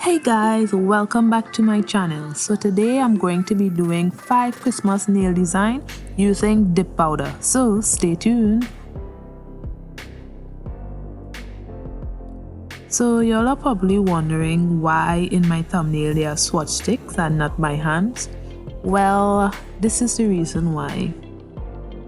Hey guys, welcome back to my channel. So today I'm going to be doing 5 Christmas nail design using dip powder. So stay tuned. So y'all are probably wondering why in my thumbnail there are swatch sticks and not my hands. Well, this is the reason why.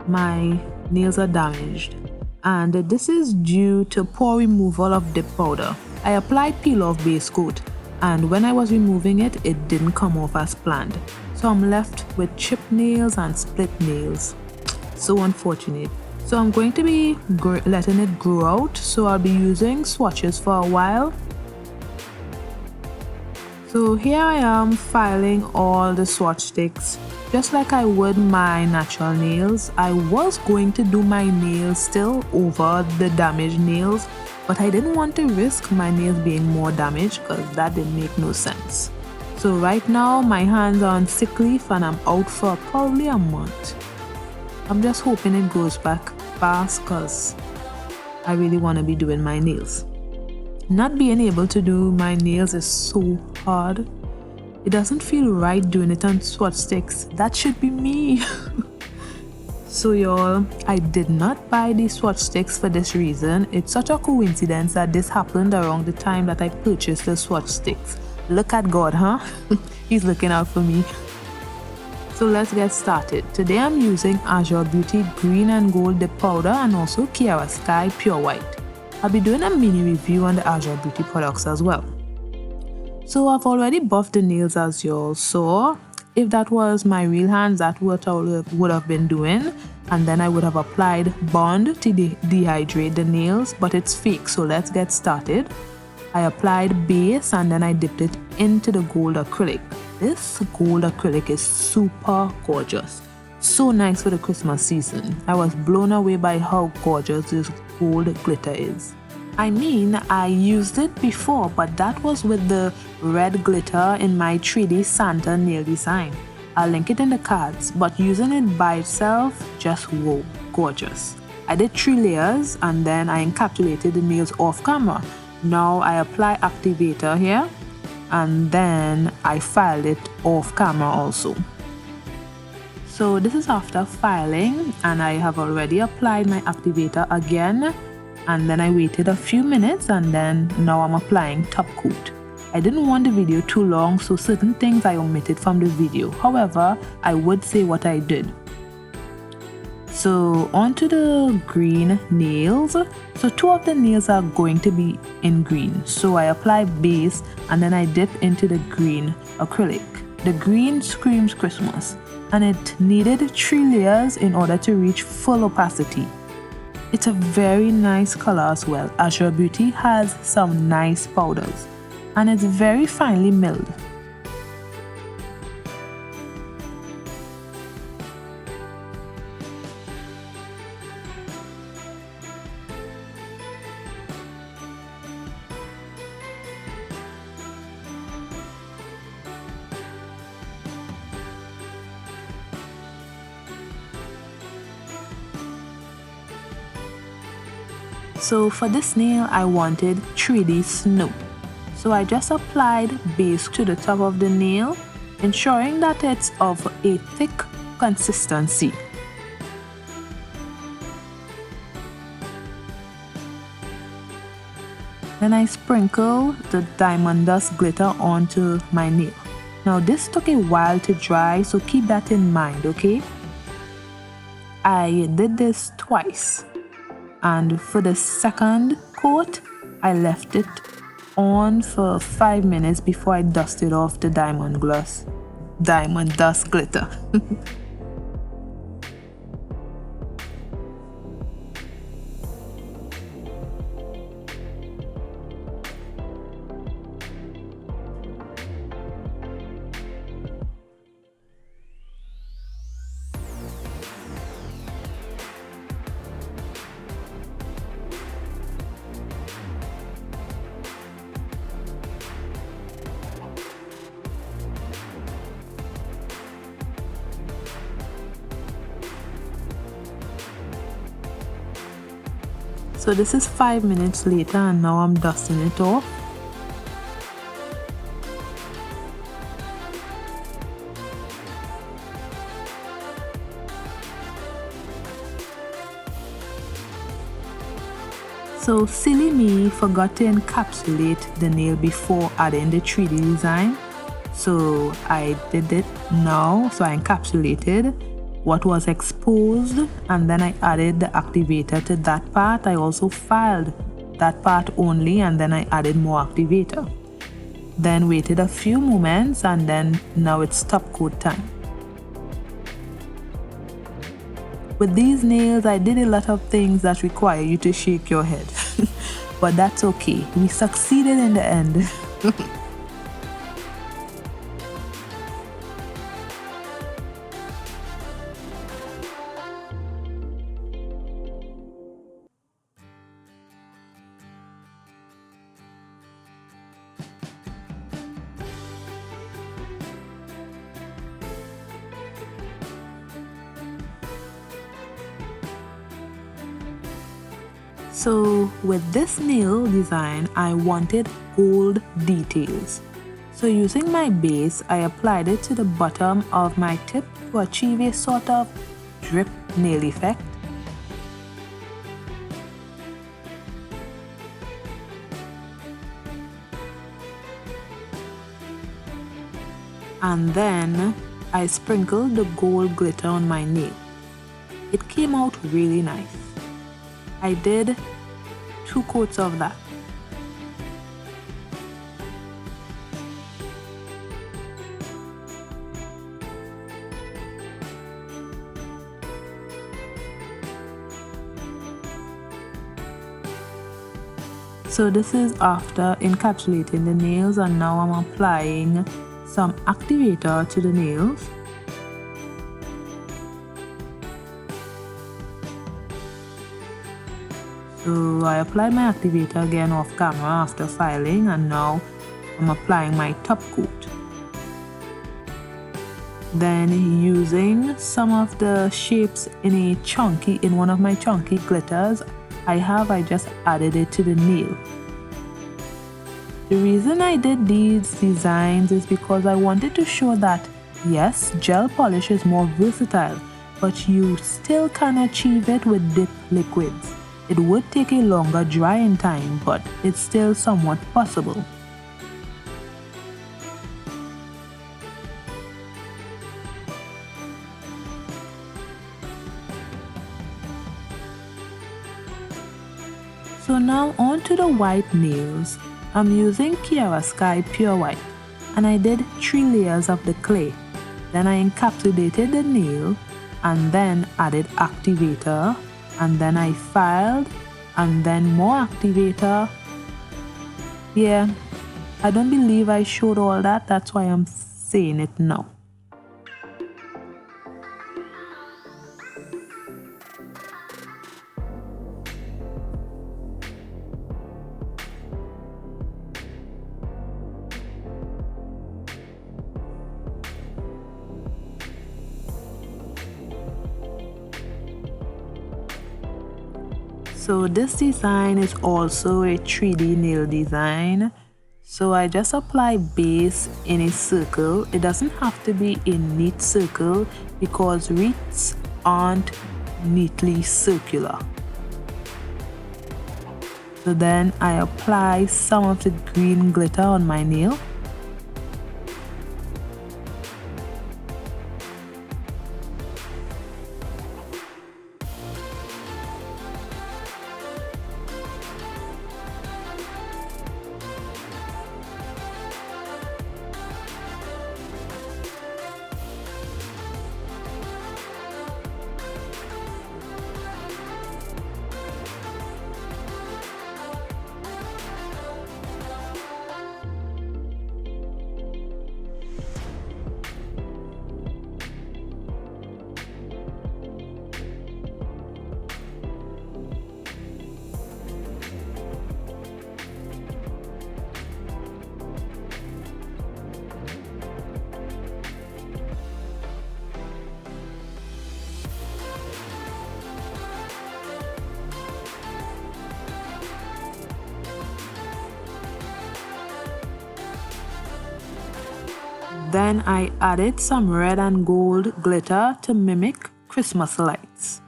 My nails are damaged, and this is due to poor removal of dip powder. I applied peel off base coat, and when I was removing it, it didn't come off as planned. So I'm left with chipped nails and split nails. So unfortunate. So I'm going to be letting it grow out. So I'll be using swatches for a while. So here I am filing all the swatch sticks just like I would my natural nails. I was going to do my nails still over the damaged nails, but I didn't want to risk my nails being more damaged because that didn't make no sense. So right now my hands are on sick leave and I'm out for probably a month. I'm just hoping it goes back fast because I really want to be doing my nails. Not being able to do my nails is so hard. It doesn't feel right doing it on swatch sticks. That should be me. So y'all, I did not buy these swatch sticks for this reason. It's such a coincidence that this happened around the time that I purchased the swatch sticks. Look at God, huh? He's looking out for me. So let's get started. Today I'm using Azure Beauty Green and Gold Dip Powder and also Cherael Sky Pure White. I'll be doing a mini review on the Azure Beauty products as well. So I've already buffed the nails as y'all saw. If that was my real hands, that's what I would have been doing. And then I would have applied bond to dehydrate the nails, but it's fake, so let's get started. I applied base and then I dipped it into the gold acrylic. This gold acrylic is super gorgeous. So nice for the Christmas season. I was blown away by how gorgeous this gold glitter is. I mean, I used it before, but that was with the red glitter in my 3D Santa nail design. I'll link it in the cards, but using it by itself, just whoa, gorgeous. I did 3 layers and then I encapsulated the nails off camera. Now I apply activator here and then I filed it off camera also. So this is after filing and I have already applied my activator again. And then I waited a few minutes and then now I'm applying top coat. I didn't want the video too long, so certain things I omitted from the video. However, I would say what I did. So onto the green nails. So 2 of the nails are going to be in green. So I apply base and then I dip into the green acrylic. The green screams Christmas and it needed 3 layers in order to reach full opacity. It's a very nice color as well. Azure Beauty has some nice powders and it's very finely milled. So for this nail, I wanted 3D snow. So I just applied base to the top of the nail, ensuring that it's of a thick consistency. Then I sprinkle the diamond dust glitter onto my nail. Now this took a while to dry, so keep that in mind, okay? I did this twice. And for the second coat, I left it on for 5 minutes before I dusted off the diamond dust glitter. So, So this is 5 minutes later and now I'm dusting it off. So silly me forgot to encapsulate the nail before adding the 3D design. So I did it now. So I encapsulated what was exposed and then I added the activator to that part. I also filed that part only and then I added more activator. Then waited a few moments and then now it's top coat time. With these nails, I did a lot of things that require you to shake your head. But that's okay. We succeeded in the end. So with this nail design, I wanted gold details. So using my base, I applied it to the bottom of my tip to achieve a sort of drip nail effect. And then I sprinkled the gold glitter on my nail. It came out really nice. I did 2 coats of that. So this is after encapsulating the nails and now I'm applying some activator to the nails. So I applied my activator again off camera after filing and now I'm applying my top coat. Then using some of the shapes in one of my chunky glitters I just added it to the nail. The reason I did these designs is because I wanted to show that yes, gel polish is more versatile, but you still can achieve it with dip liquids. It would take a longer drying time, but it's still somewhat possible. So now on to the white nails. I'm using Cherael Sky Pure White and I did 3 layers of the clay. Then I encapsulated the nail and then added activator. And then I filed and then more activator. Yeah, I don't believe I showed all that. That's why I'm saying it now. So this design is also a 3D nail design. So I just apply base in a circle. It doesn't have to be a neat circle because wreaths aren't neatly circular. So then I apply some of the green glitter on my nail. Then I added some red and gold glitter to mimic Christmas lights.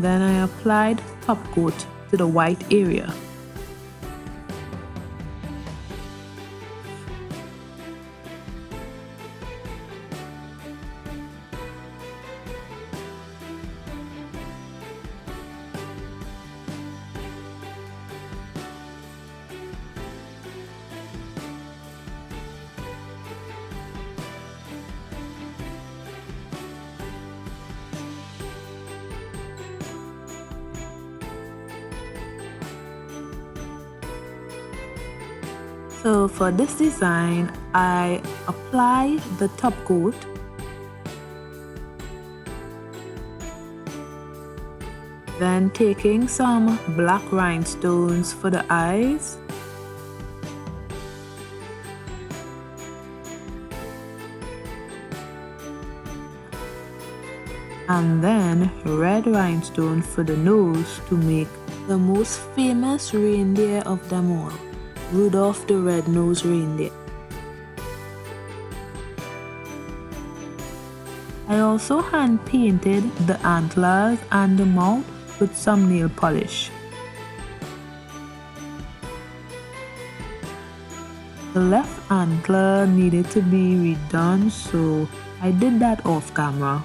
Then I applied top coat to the white area. So for this design, I apply the top coat, then taking some black rhinestones for the eyes, and then red rhinestone for the nose to make the most famous reindeer of them all, Rudolph the Red-Nosed Reindeer. I also hand painted the antlers and the mouth with some nail polish. The left antler needed to be redone, so I did that off camera.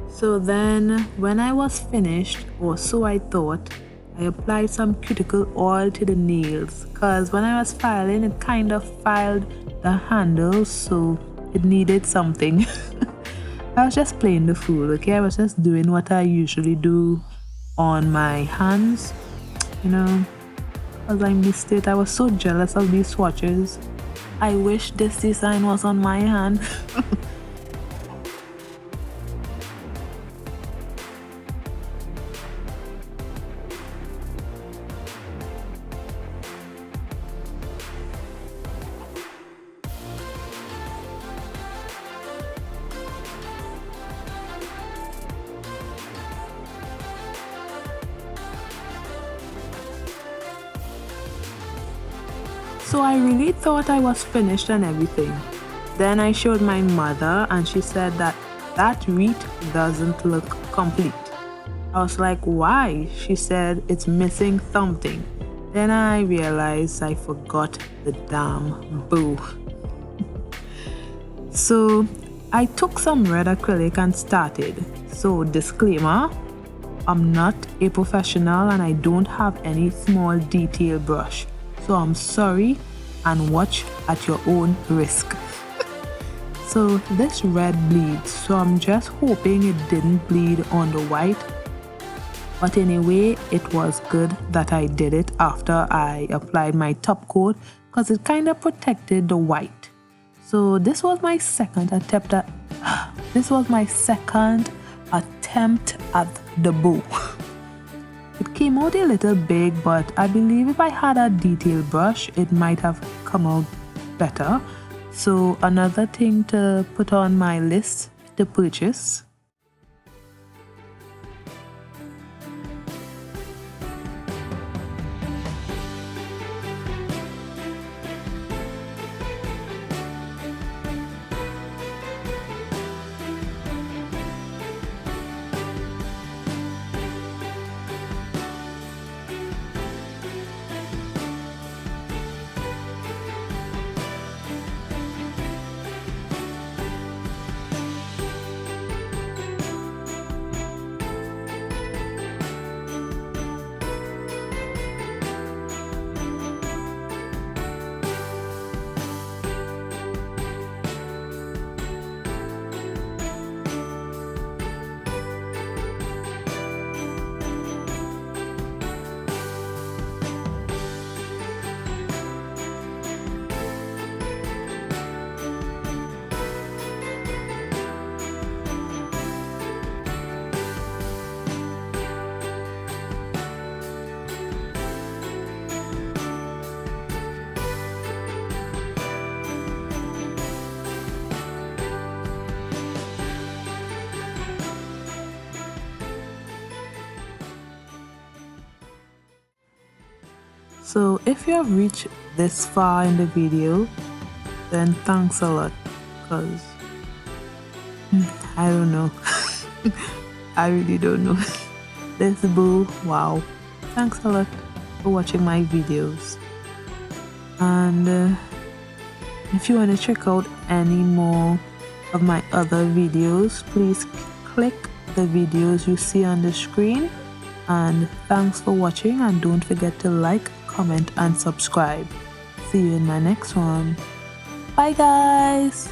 So then when I was finished, or so I thought, I applied some cuticle oil to the nails, because when I was filing it kind of filed the handles, so it needed something. I was just playing the fool, okay? I was just doing what I usually do on my hands, you know, because I missed it. I was so jealous of these swatches. I wish this design was on my hand. So I really thought I was finished and everything. Then I showed my mother and she said that wreath doesn't look complete. I was like, why? She said it's missing something. Then I realized I forgot the damn bow. So I took some red acrylic and started. So disclaimer, I'm not a professional and I don't have any small detail brush. So I'm sorry and watch at your own risk. So this red bleeds, so I'm just hoping it didn't bleed on the white. But anyway, it was good that I did it after I applied my top coat because it kind of protected the white. So this was my second attempt at the bow. It came out a little big, but I believe if I had a detail brush, it might have come out better. So another thing to put on my list to purchase. So if you have reached this far in the video, then thanks a lot, because I don't know. I really don't know. This boo, wow. Thanks a lot for watching my videos. And if you want to check out any more of my other videos, please click the videos you see on the screen. And thanks for watching, and don't forget to like, comment and subscribe. See you in my next one. Bye guys.